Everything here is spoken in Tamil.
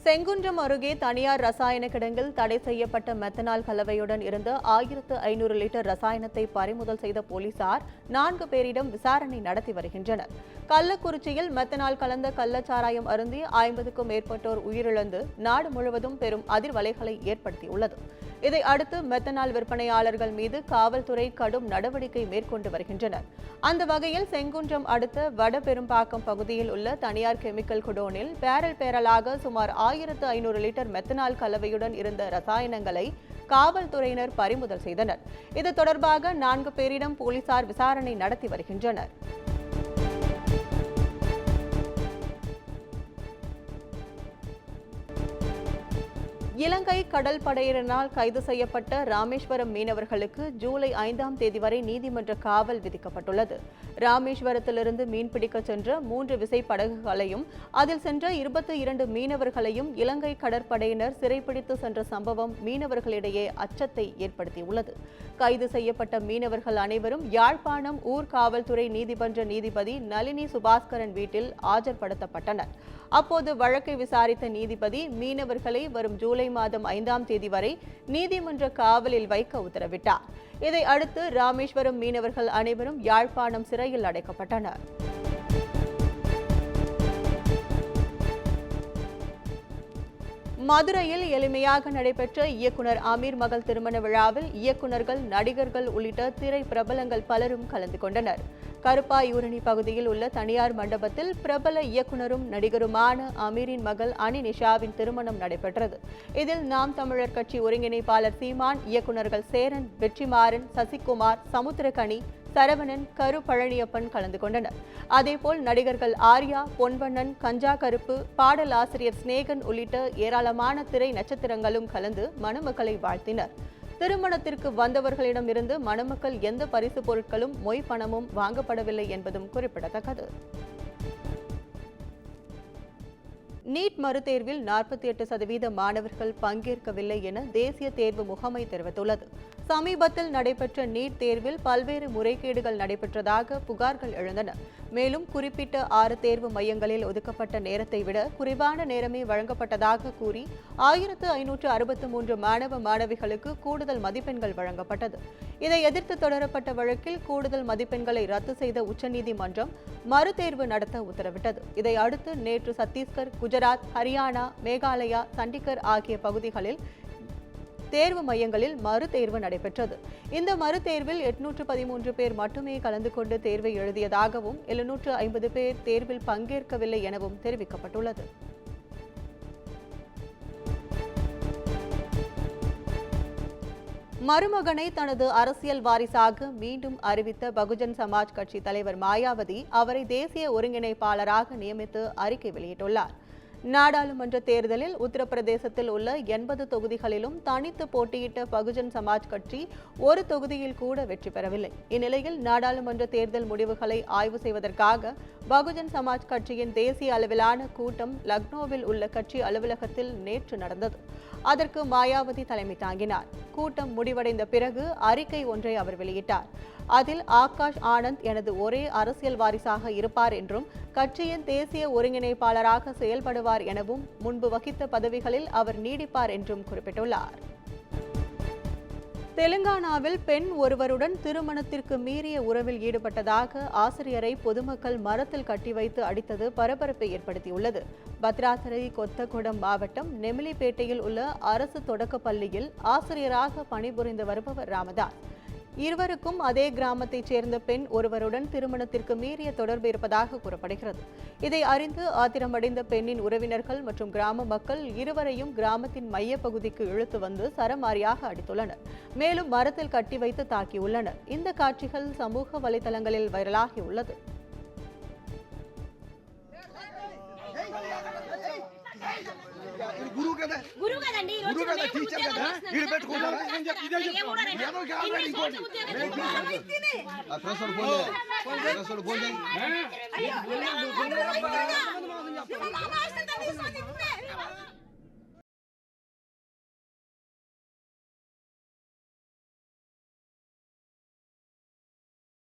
செங்குன்றம் அருகே தனியார் ரசாயன கிடங்கில் தடை செய்யப்பட்ட மெத்தனால் கலவையுடன் இருந்த 1500 லிட்டர் ரசாயனத்தை பறிமுதல் செய்த போலீசார் 4 பேரிடம் விசாரணை நடத்தி வருகின்றனர். கள்ளக்குறிச்சியில் மெத்தனால் கலந்த கள்ளச்சாராயம் அருந்தி 50க்கும் மேற்பட்டோர் உயிரிழந்து நாடு முழுவதும் பெரும் அதிர்வலைகளை ஏற்படுத்தியுள்ளது. இதை அடுத்து மெத்தனால் விற்பனையாளர்கள் மீது காவல்துறை கடும் நடவடிக்கை மேற்கொண்டு வருகின்றனர். அந்த வகையில் செங்குன்றம் அடுத்த வடபெரும்பாக்கம் பகுதியில் உள்ள தனியார் கெமிக்கல் குடோனில் பேரலாக சுமார் 1500 லிட்டர் மெத்தனால் கலவையுடன் இருந்த ரசாயனங்களை காவல்துறையினர் பறிமுதல் செய்தனர். இது தொடர்பாக 4 பேரிடம் போலீசார் விசாரணை நடத்தி வருகின்றனர். இலங்கை கடல் படையினரால் கைது செய்யப்பட்ட ராமேஸ்வரம் மீனவர்களுக்கு ஜூலை 5ஆம் தேதி வரை நீதிமன்ற காவல் விதிக்கப்பட்டுள்ளது. ராமேஸ்வரத்திலிருந்து மீன்பிடிக்க சென்ற 3 விசைப்படகுகளையும் அதில் சென்ற 22 மீனவர்களையும் இலங்கை கடற்படையினர் சிறைப்பிடித்து சென்ற சம்பவம் மீனவர்களிடையே அச்சத்தை ஏற்படுத்தியுள்ளது. கைது செய்யப்பட்ட மீனவர்கள் அனைவரும் யாழ்ப்பாணம் ஊர் காவல்துறை நீதிமன்ற நீதிபதி நளினி சுபாஸ்கரன் வீட்டில் ஆஜர்படுத்தப்பட்டனர். அப்போது வழக்கை விசாரித்த நீதிபதி மீனவர்களை வரும் ஜூலை மாதம் 5ஆம் தேதி வரை நீதிமன்ற காவலில் வைக்க உத்தரவிட்டார். இதை அடுத்து ராமேஸ்வரம் மீனவர்கள் அனைவரும் யாழ்ப்பாணம் சிறையில் அடைக்கப்பட்டனர். மதுரையில் எளிமையாக நடைபெற்ற இயக்குனர் அமீர் மகள் திருமண விழாவில் இயக்குநர்கள், நடிகர்கள் உள்ளிட்ட திரை பிரபலங்கள் பலரும் கலந்து கொண்டனர். கருப்பாயூரணி பகுதியில் உள்ள தனியார் மண்டபத்தில் பிரபல இயக்குனரும் நடிகருமான அமீரின் மகள் அனி நிஷாவின் திருமணம் நடைபெற்றது. இதில் நாம் தமிழர் கட்சி ஒருங்கிணைப்பாளர் சீமான், இயக்குநர்கள் சேரன், வெற்றிமாறன், சசிகுமார், சமுத்திரகனி, சரவணன், கரு பழனியப்பன் கலந்து கொண்டனர். அதேபோல் நடிகர்கள் ஆர்யா, பொன்வண்ணன், கஞ்சா கருப்பு, பாடல் ஆசிரியர் சிநேகன் உள்ளிட்ட ஏராளமான திரை நட்சத்திரங்களும் கலந்து மணமக்களை வாழ்த்தினர். திருமணத்திற்கு வந்தவர்களிடமிருந்து மணமக்கள் எந்த பரிசு பொருட்களும் மொய் பணமும் வாங்கப்படவில்லை என்பதும் குறிப்பிடத்தக்கது. நீட் மறுதேர்வில் 48% மாணவர்கள் பங்கேற்கவில்லை என தேசிய தேர்வு முகமை தெரிவித்துள்ளது. சமீபத்தில் நடைபெற்ற நீட் தேர்வில் பல்வேறு முறைகேடுகள் நடைபெற்றதாக புகார்கள் எழுந்தன. மேலும் குறிப்பிட்ட 6 தேர்வு மையங்களில் ஒதுக்கப்பட்ட நேரத்தை விட குறைவான நேரமே வழங்கப்பட்டதாக கூறி 1563 மாணவ மாணவிகளுக்கு கூடுதல் மதிப்பெண்கள் வழங்கப்பட்டது. இதை எதிர்த்து தொடரப்பட்ட வழக்கில் கூடுதல் மதிப்பெண்களை ரத்து செய்த உச்சநீதிமன்றம் மறுதேர்வு நடத்த உத்தரவிட்டது. இதை அடுத்து நேற்று சத்தீஸ்கர், குஜராத், ஹரியானா, மேகாலயா, சண்டிகர் ஆகிய பகுதிகளில் தேர்வு மையங்களில் மறுதேர்வு நடைபெற்றது. இந்த மறுதேர்வில் 813 பேர் மட்டுமே கலந்து கொண்டு தேர்வை எழுதியதாகவும் 750 பேர் தேர்வில் பங்கேற்கவில்லை எனவும் தெரிவிக்கப்பட்டுள்ளது. மருமகனை தனது அரசியல் வாரிசாக மீண்டும் அறிவித்த பகுஜன் சமாஜ் கட்சி தலைவர் மாயாவதி அவரை தேசிய ஒருங்கிணைப்பாளராக நியமித்து அறிக்கை வெளியிட்டுள்ளார். நாடாளுமன்ற தேர்தலில் உத்தரப்பிரதேசத்தில் உள்ள 80 தொகுதிகளிலும் தனித்து போட்டியிட்ட பகுஜன் சமாஜ் கட்சி ஒரு தொகுதியில் கூட வெற்றி பெறவில்லை. இந்நிலையில் நாடாளுமன்ற தேர்தல் முடிவுகளை ஆய்வு செய்வதற்காக பகுஜன் சமாஜ் கட்சியின் தேசிய அளவிலான கூட்டம் லக்னோவில் உள்ள கட்சி அலுவலகத்தில் நேற்று நடந்தது. அதற்கு மாயாவதி தலைமை தாங்கினார். கூட்டம் முடிவடைந்த பிறகு அறிக்கை ஒன்றை அவர் வெளியிட்டார். அதில் ஆகாஷ் ஆனந்த் எனது ஒரே அரசியல் வாரிசாக இருப்பார் என்றும் கட்சியின் தேசிய ஒருங்கிணைப்பாளராக செயல்படுவார் எனவும் முன்பு வகித்த பதவிகளில் அவர் நீடிப்பார் என்றும் குறிப்பிட்டுள்ளார். தெலுங்கானாவில் பெண் ஒருவருடன் திருமணத்திற்கு மீறிய உறவில் ஈடுபட்டதாக ஆசிரியரை பொதுமக்கள் மரத்தில் கட்டி வைத்து அடித்தது பரபரப்பை ஏற்படுத்தியுள்ளது. பத்ராத்தரை கொத்தகுடம் மாவட்டம் நெமிலிப்பேட்டையில் உள்ள அரசு தொடக்கப் பள்ளியில் ஆசிரியராக பணிபுரிந்து வருபவர் ராமதாஸ். இருவருக்கும் அதே கிராமத்தைச் சேர்ந்த பெண் ஒருவருடன் திருமணத்திற்கு மீறிய தொடர்பு இருப்பதாக கூறப்படுகிறது. இதை அறிந்து ஆத்திரமடைந்த பெண்ணின் உறவினர்கள் மற்றும் கிராம மக்கள் இருவரையும் கிராமத்தின் மையப்பகுதிக்கு இழுத்து வந்து சரமாரியாக அடித்துள்ளனர். மேலும் மரத்தில் கட்டி வைத்து தாக்கியுள்ளனர். இந்த காட்சிகள் சமூக வலைதளங்களில் வைரலாகியுள்ளது. गुरु